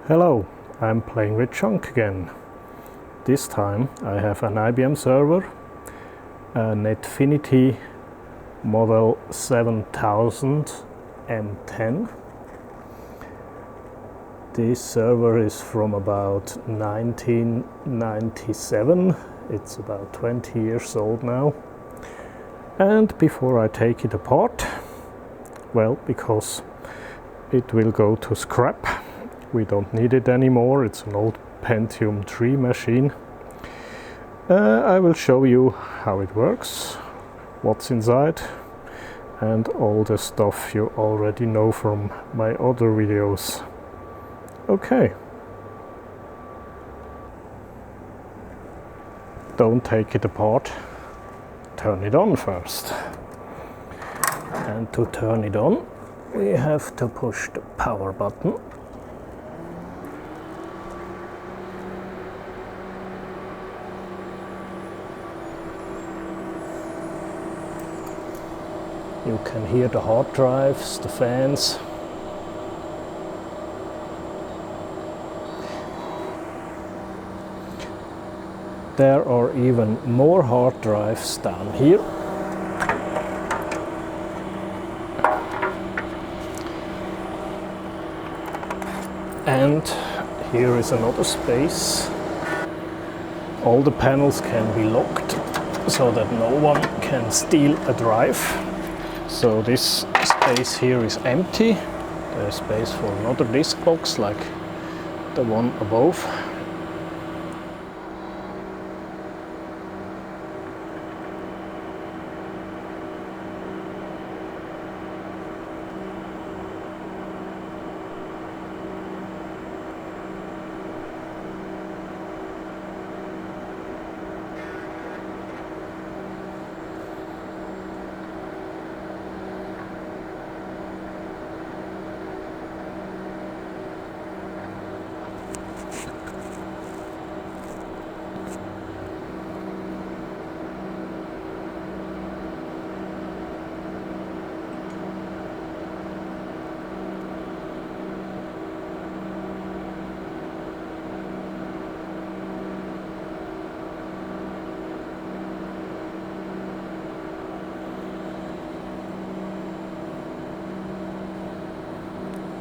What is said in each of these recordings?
Hello, I'm playing with junk again. This time I have an IBM server, a Netfinity model 7000 M10. This server is from about 1997. It's about 20 years old now. And before I take it apart, well, because it will go to scrap, we don't need it anymore. It's an old Pentium-III machine. I will show you how it works, what's inside, and all the stuff you already know from my other videos. Okay. Don't take it apart. Turn it on first. And to turn it on, we have to push the power button. You can hear the hard drives, the fans. There are even more hard drives down here. And here is another space. All the panels can be locked so that no one can steal a drive. So this space here is empty. There's space for another disk box like the one above.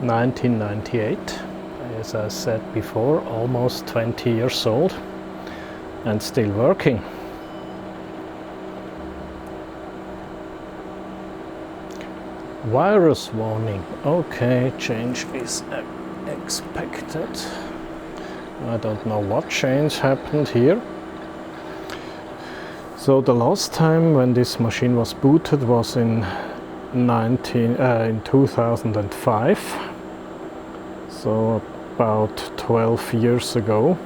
(1998), as I said before, almost 20 years old and still working. Virus warning. Okay, change is expected. I don't know what change happened here. So the last time when this machine was booted was in 2005. So about 12 years ago.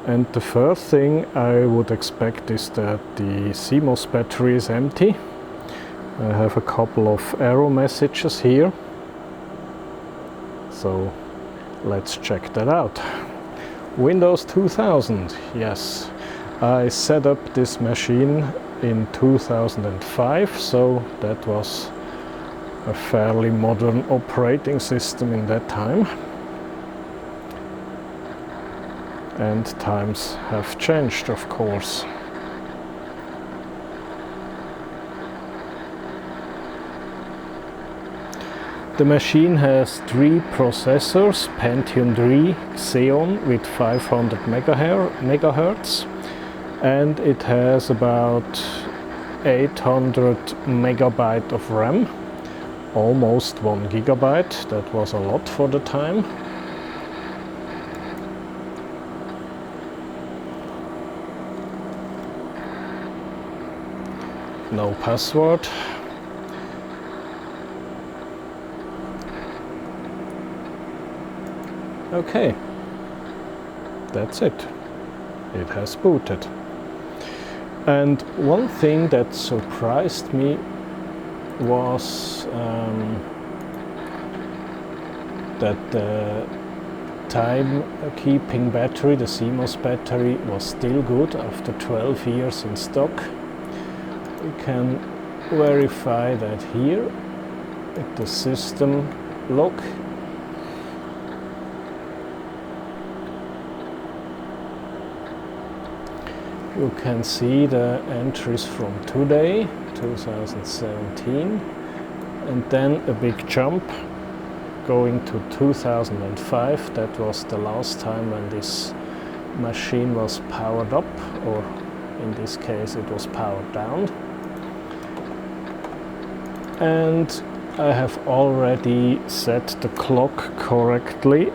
And the first thing I would expect is that the CMOS battery is empty. I have a couple of error messages here. So let's check that out. Windows 2000, yes. I set up this machine in 2005, so that was a fairly modern operating system in that time. And times have changed, of course. The machine has 3 processors, Pentium-III Xeon with 500 megahertz, and it has about 800 megabyte of RAM. Almost 1 gigabyte, that was a lot for the time. No password. Okay, that's it. It has booted. And one thing that surprised me was that the time-keeping battery, the CMOS battery, was still good after 12 years in stock. We can verify that here with the system log. You can see the entries from today, 2017, and then a big jump going to 2005. That was the last time when this machine was powered up, or in this case it was powered down. And I have already set the clock correctly.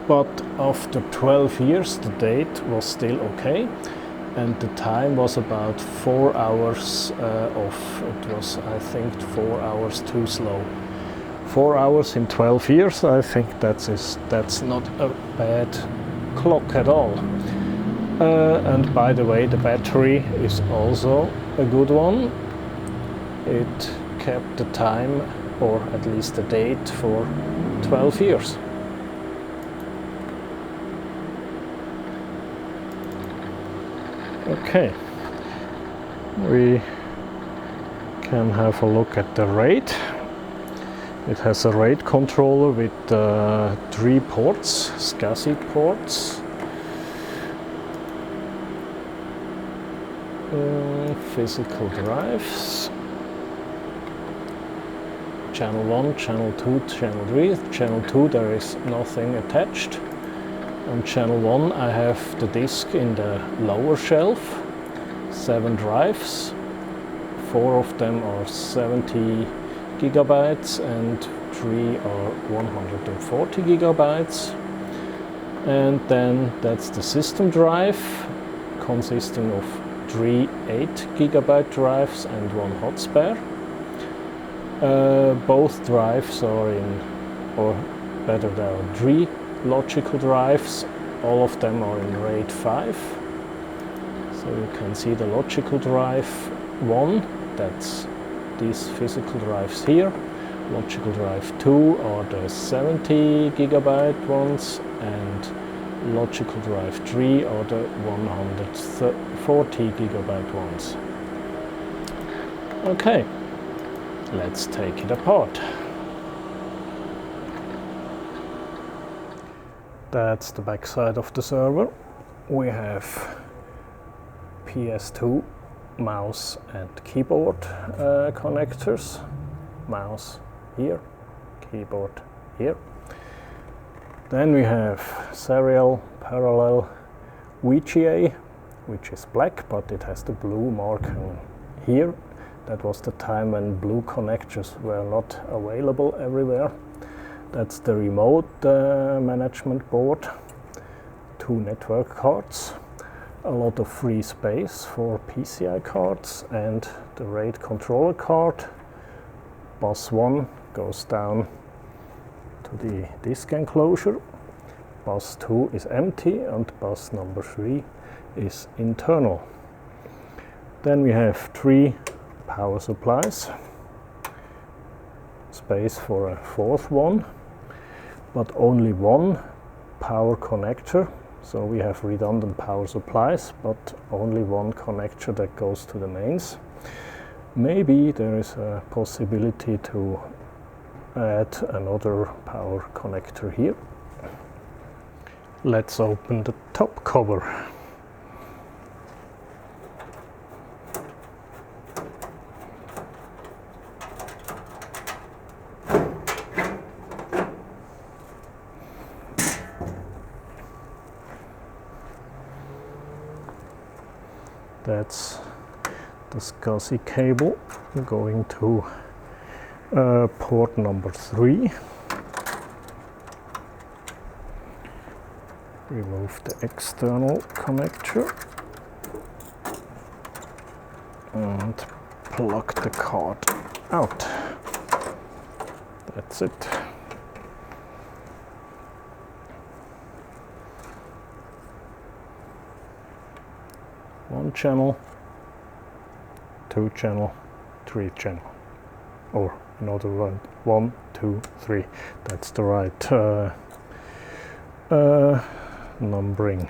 But after 12 years the date was still okay, and the time was about 4 hours off. It was, I think, 4 hours too slow. 4 hours in 12 years, I think that's not a bad clock at all. And by the way, the battery is also a good one. It kept the time, or at least the date, for 12 years. Okay, we can have a look at the rate. It has a rate controller with 3 ports, SCSI ports, physical drives, channel 1, channel 2, channel 3. Channel 2 there is nothing attached. On channel 1 I have the disk in the lower shelf, 7 drives, 4 of them are 70 gigabytes and 3 are 140 gigabytes. And then that's the system drive, consisting of 3 8 gigabyte drives and 1 hot spare. Both drives are in, or better, there are 3 logical drives. All of them are in RAID 5. So you can see the logical drive 1, that's these physical drives here. Logical drive 2 are the 70 gigabyte ones, and logical drive 3 are the 140 gigabyte ones. Okay, let's take it apart. That's the back side of the server. We have PS2 mouse and keyboard connectors. Mouse here, keyboard here. Then we have serial parallel VGA, which is black, but it has the blue mark here. That was the time when blue connectors were not available everywhere. That's the remote management board, 2 network cards, a lot of free space for PCI cards, and the RAID controller card. Bus 1 goes down to the disk enclosure. Bus 2 is empty, and bus number 3 is internal. Then we have 3 power supplies, space for a 4th one, but only 1 power connector. So we have redundant power supplies, but only 1 connector that goes to the mains. Maybe there is a possibility to add another power connector here. Let's open the top cover. That's the SCSI cable going to port number 3. Remove the external connector and plug the card out. That's it. One channel, 2 channel, 3 channel, or another one, 1, 2, 3. That's the right numbering.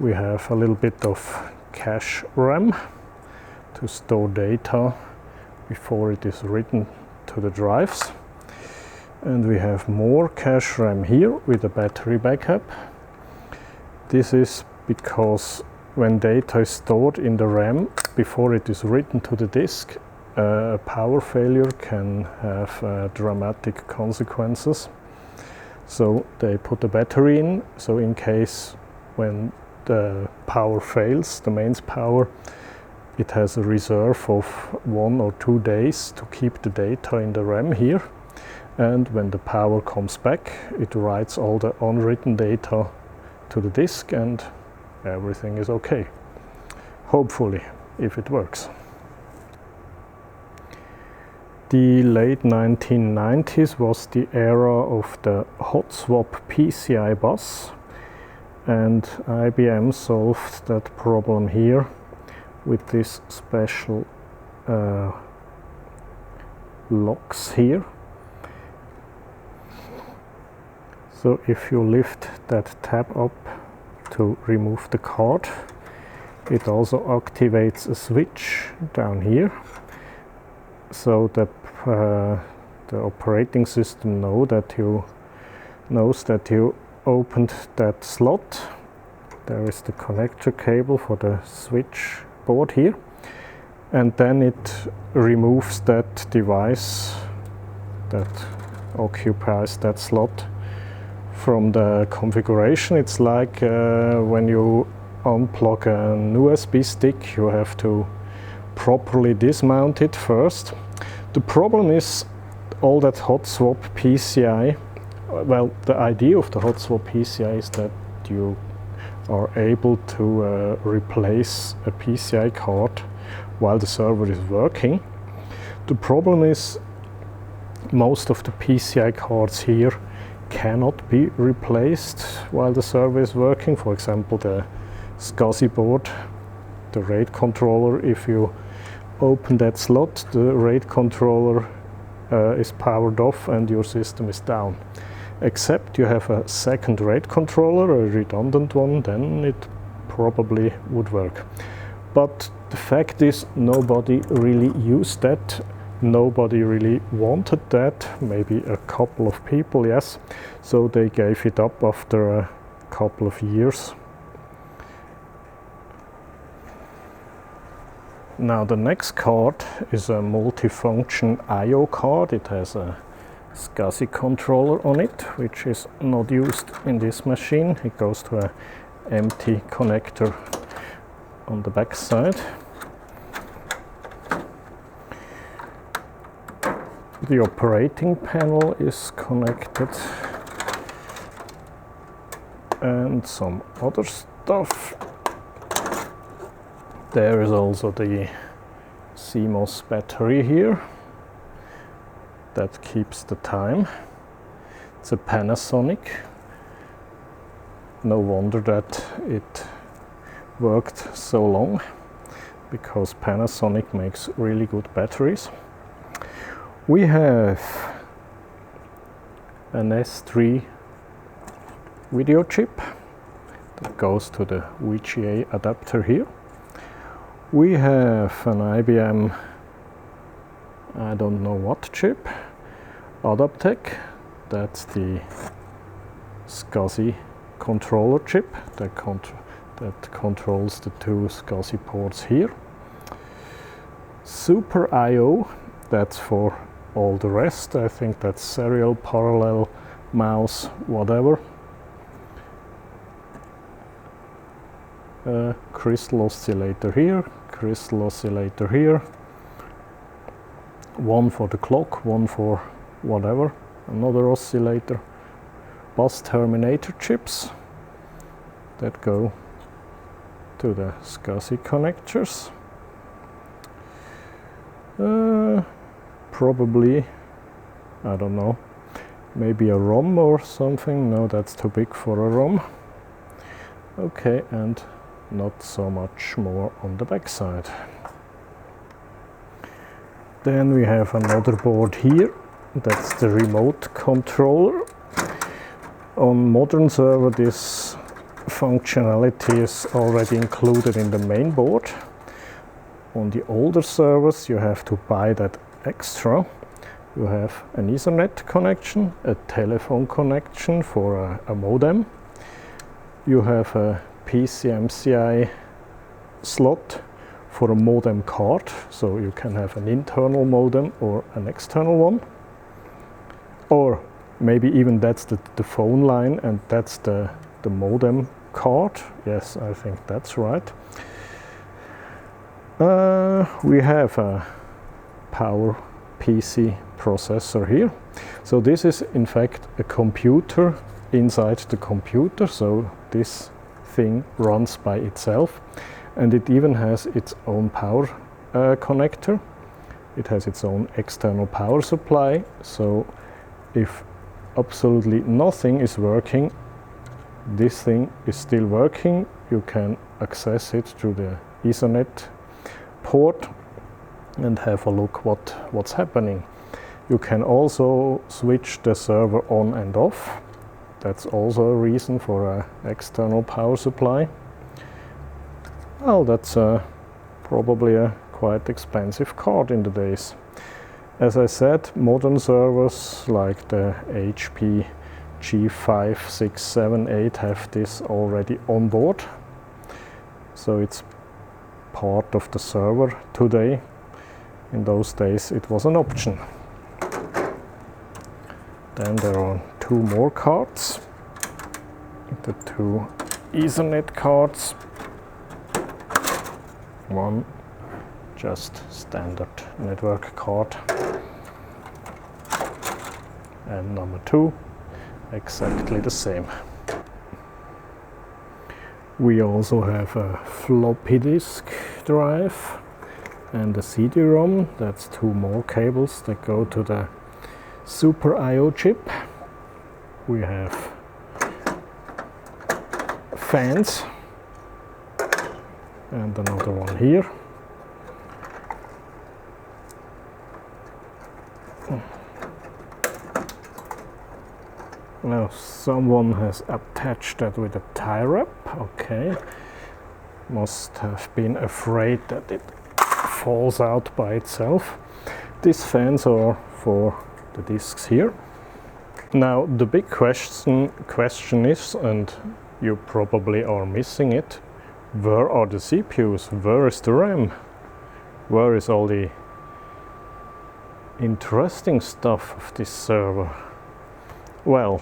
We have a little bit of cache RAM to store data before it is written to the drives. And we have more cache RAM here with a battery backup. This is because when data is stored in the RAM before it is written to the disk, a power failure can have dramatic consequences. So they put a battery in, so in case when the power fails, the mains power, it has a reserve of 1 or 2 days to keep the data in the RAM here. And when the power comes back, it writes all the unwritten data to the disk and everything is okay. Hopefully, if it works. The late 1990s was the era of the hot swap PCI bus, and IBM solved that problem here with this special locks here. So if you lift that tab up to remove the card, it also activates a switch down here, so the operating system knows that you opened that slot. There is the connector cable for the switch board here, and then it removes that device that occupies that slot from the configuration. It's like when you unplug an USB stick, you have to properly dismount it first. The problem is all that hot swap PCI, well, the idea of the hot swap PCI is that you are able to replace a PCI card while the server is working. The problem is most of the PCI cards here cannot be replaced while the server is working. For example, the SCSI board, the RAID controller, if you open that slot, the RAID controller is powered off and your system is down. Except you have a second RAID controller, a redundant one, then it probably would work. But the fact is, nobody really used that. Nobody really wanted that. Maybe a couple of people, yes. So they gave it up after a couple of years. Now the next card is a multifunction I/O card. It has a SCSI controller on it, which is not used in this machine. It goes to an empty connector on the back side. The operating panel is connected and some other stuff. There is also the CMOS battery here that keeps the time. It's a Panasonic. No wonder that it worked so long, because Panasonic makes really good batteries. We have an S3 video chip that goes to the VGA adapter here. We have an IBM, I don't know what chip, Adaptec. That's the SCSI controller chip that controls the two SCSI ports here. Super I/O, that's for all the rest. I think that's serial, parallel, mouse, whatever. Crystal oscillator here, crystal oscillator here. One for the clock, one for whatever, another oscillator. Bus terminator chips that go to the SCSI connectors. Probably, I don't know, maybe a ROM or something. No, that's too big for a ROM. Okay, and not so much more on the back side. Then we have another board here. That's the remote controller. On modern server, this functionality is already included in the main board. On the older servers, you have to buy that extra. You have an Ethernet connection, a telephone connection for a modem. You have a PCMCI slot for a modem card, so you can have an internal modem or an external one. Or maybe even that's the phone line and that's the modem card. Yes, I think that's right. We have a Power PC processor here. So this is in fact a computer inside the computer, so this thing runs by itself, and it even has its own power connector. It has its own external power supply, so if absolutely nothing is working, this thing is still working. You can access it through the Ethernet port and have a look what's happening. You can also switch the server on and off. That's also a reason for an external power supply. Well, that's probably a quite expensive card in the days. As I said, modern servers like the HP G5, 6, 7, 8 have this already on board. So it's part of the server today. In those days it was an option. Then there are two more cards, the two Ethernet cards. One just standard network card, and number two exactly the same. We also have a floppy disk drive and a CD-ROM. That's two more cables that go to the Super I/O chip. We have fans and another one here. Now someone has attached that with a tie wrap. Okay, must have been afraid that it falls out by itself. These fans are for the discs here. Now the big question is, and you probably are missing it, where are the CPUs? Where is the RAM? Where is all the interesting stuff of this server? Well,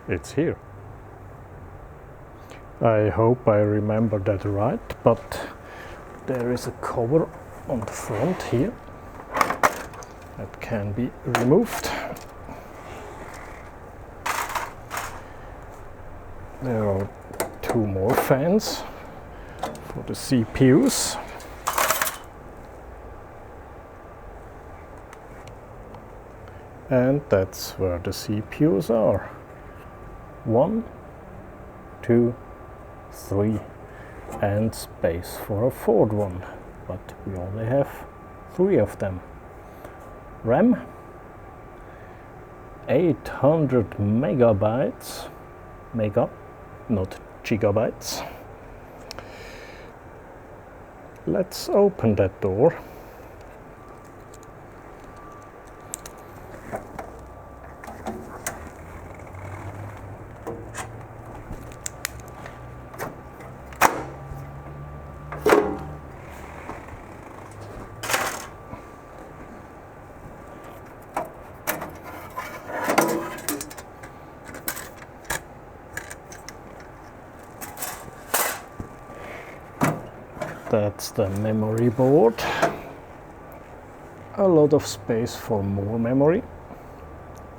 it's here. I hope I remember that right, but there is a cover on the front here that can be removed. There are two more fans for the CPUs. And that's where the CPUs are. 1, 2, 3, and space for a fourth one, but we only have 3 of them. RAM 800 megabytes, mega, not gigabytes. Let's open that door. That's the memory board. A lot of space for more memory.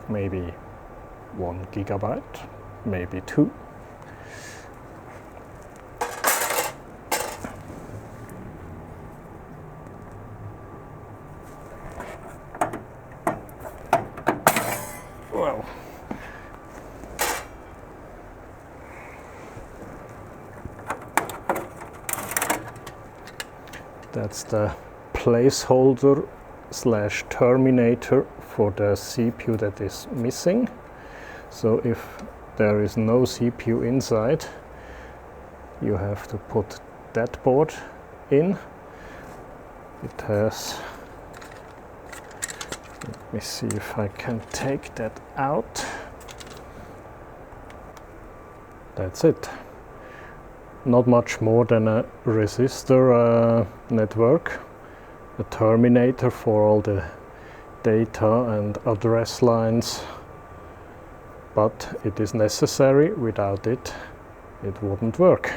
Maybe 1 gigabyte, maybe 2. Well, that's the placeholder / terminator for the CPU that is missing. So if there is no CPU inside, you have to put that board in. It has Let me see if I can take that out. That's it. Not much more than a resistor network, a terminator for all the data and address lines, but it is necessary. Without it, it wouldn't work.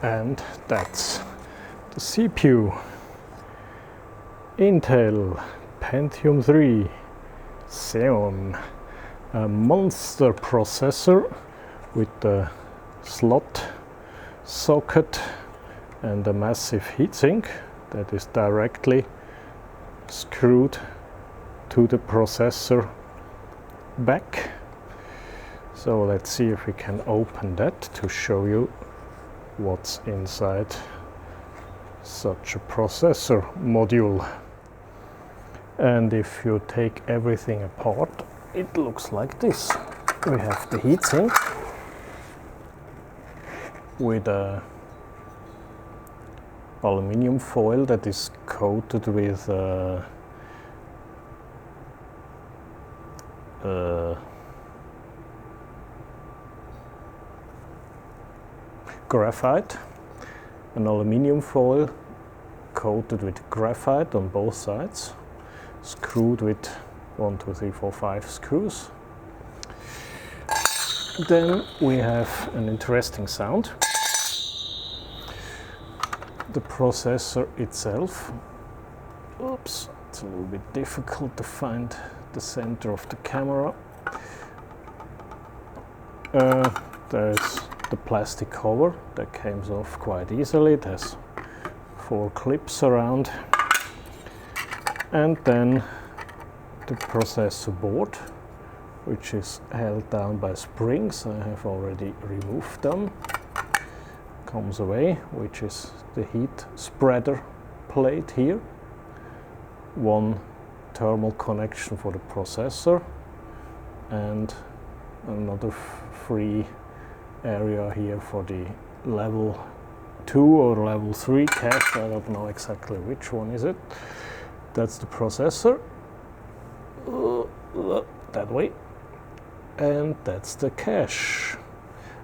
And that's the CPU. Intel Pentium-III Xeon, a monster processor with the slot socket and a massive heatsink that is directly screwed to the processor back. So let's see if we can open that to show you what's inside such a processor module. And if you take everything apart, it looks like this. We have the heatsink with a aluminium foil that is coated with graphite, an aluminium foil coated with graphite on both sides, screwed with 1, 2, 3, 4, 5 screws. Then we have an interesting sound. The processor itself, oops, it's a little bit difficult to find the center of the camera. There's the plastic cover that comes off quite easily. It has 4 clips around, and then the processor board, which is held down by springs. I have already removed them. Comes away, which is the heat spreader plate here. 1 thermal connection for the processor, and another free area here for the level 2 or level 3 cache. I don't know exactly which one is it. That's the processor, that way, and that's the cache.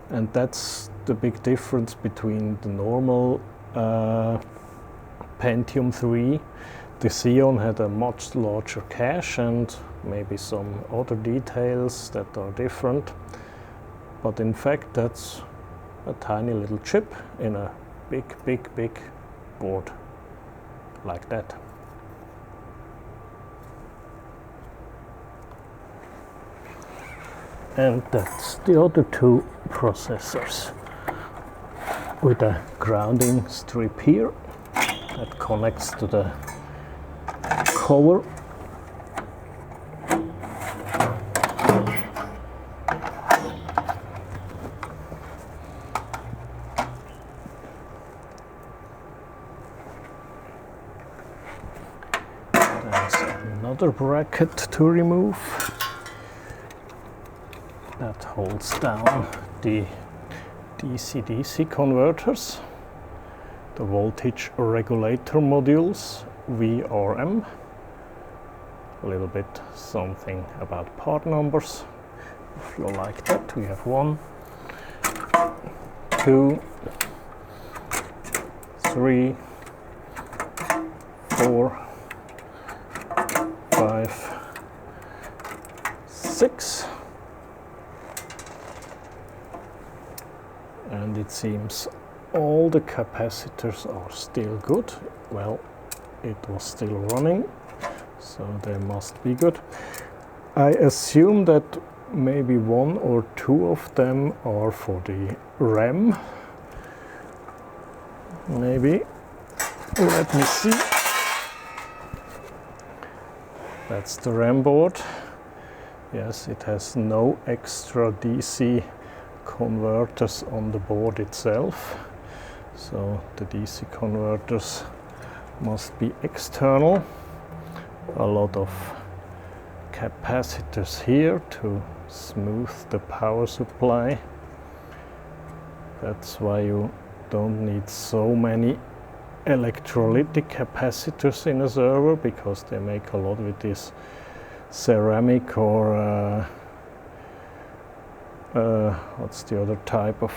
And that's the big difference between the normal Pentium-III. The Xeon had a much larger cache and maybe some other details that are different. But in fact, that's a tiny little chip in a big board, like that. And that's the other 2 processors, with a grounding strip here that connects to the cover. There's another bracket to remove that holds down the DC-DC converters, the voltage regulator modules, VRM, a little bit something about part numbers. If you like that, we have 1, 2, 3, 4, 5, 6. And it seems all the capacitors are still good. Well, it was still running, so they must be good. I assume that maybe 1 or 2 of them are for the RAM. Maybe. Let me see. That's the RAM board. Yes, it has no extra DC converters on the board itself, so the DC converters must be external. A lot of capacitors here to smooth the power supply, That's why you don't need so many electrolytic capacitors in a server, because they make a lot with this ceramic or what's the other type of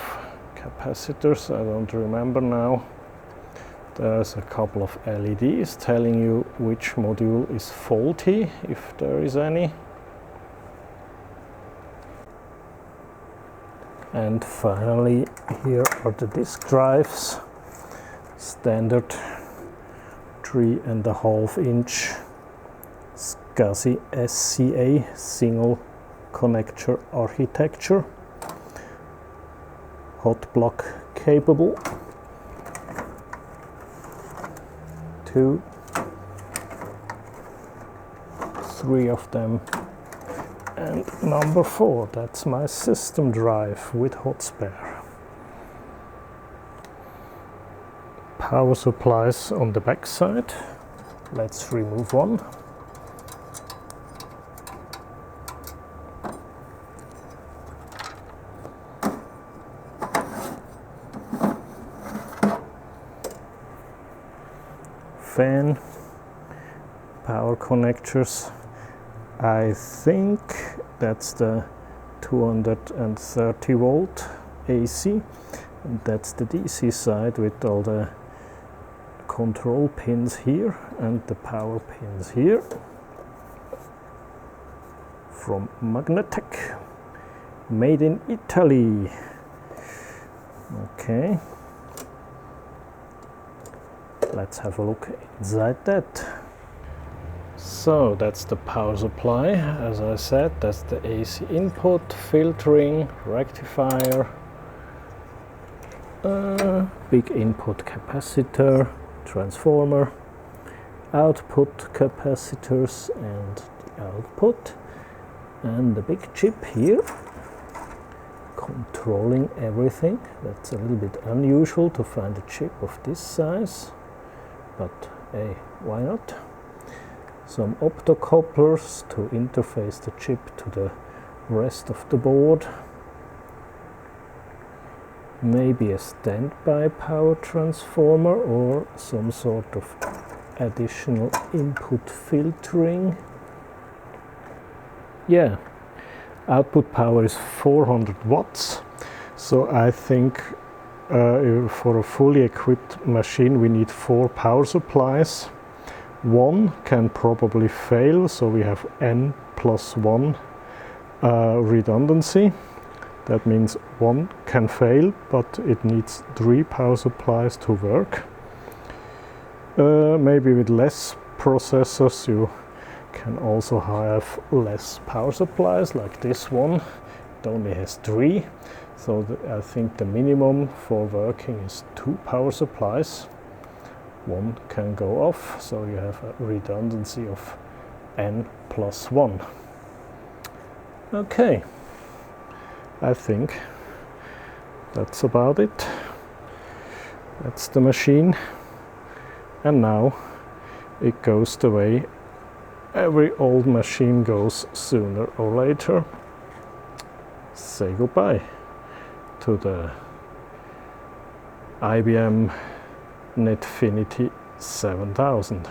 capacitors? I don't remember now. There's a couple of LEDs telling you which module is faulty, if there is any. And finally, here are the disk drives. Standard 3.5-inch SCSI SCA single connector architecture, hot block capable. 2, 3 of them, and number 4, that's my system drive with hot spare. Power supplies on the back side. Let's remove one. Fan, power connectors. I think that's the 230 volt AC, and that's the DC side with all the control pins here and the power pins here from Magnetec, made in Italy. Okay, let's have a look inside that. So that's the power supply. As I said, that's the AC input, filtering, rectifier, big input capacitor, transformer, output capacitors and the output, and the big chip here controlling everything. That's a little bit unusual to find a chip of this size, but hey, why not? Some optocouplers to interface the chip to the rest of the board. Maybe a standby power transformer or some sort of additional input filtering. Yeah, output power is 400 watts. So I think for a fully equipped machine we need 4 power supplies. One can probably fail, so we have n+1 redundancy. That means one can fail, but it needs 3 power supplies to work. Maybe with less processors you can also have less power supplies, like this one. It only has 3, so I think the minimum for working is 2 power supplies. One can go off, so you have a redundancy of n+1. Okay, I think that's about it. That's the machine, and now it goes the way every old machine goes sooner or later. Say goodbye to the IBM Netfinity 7000.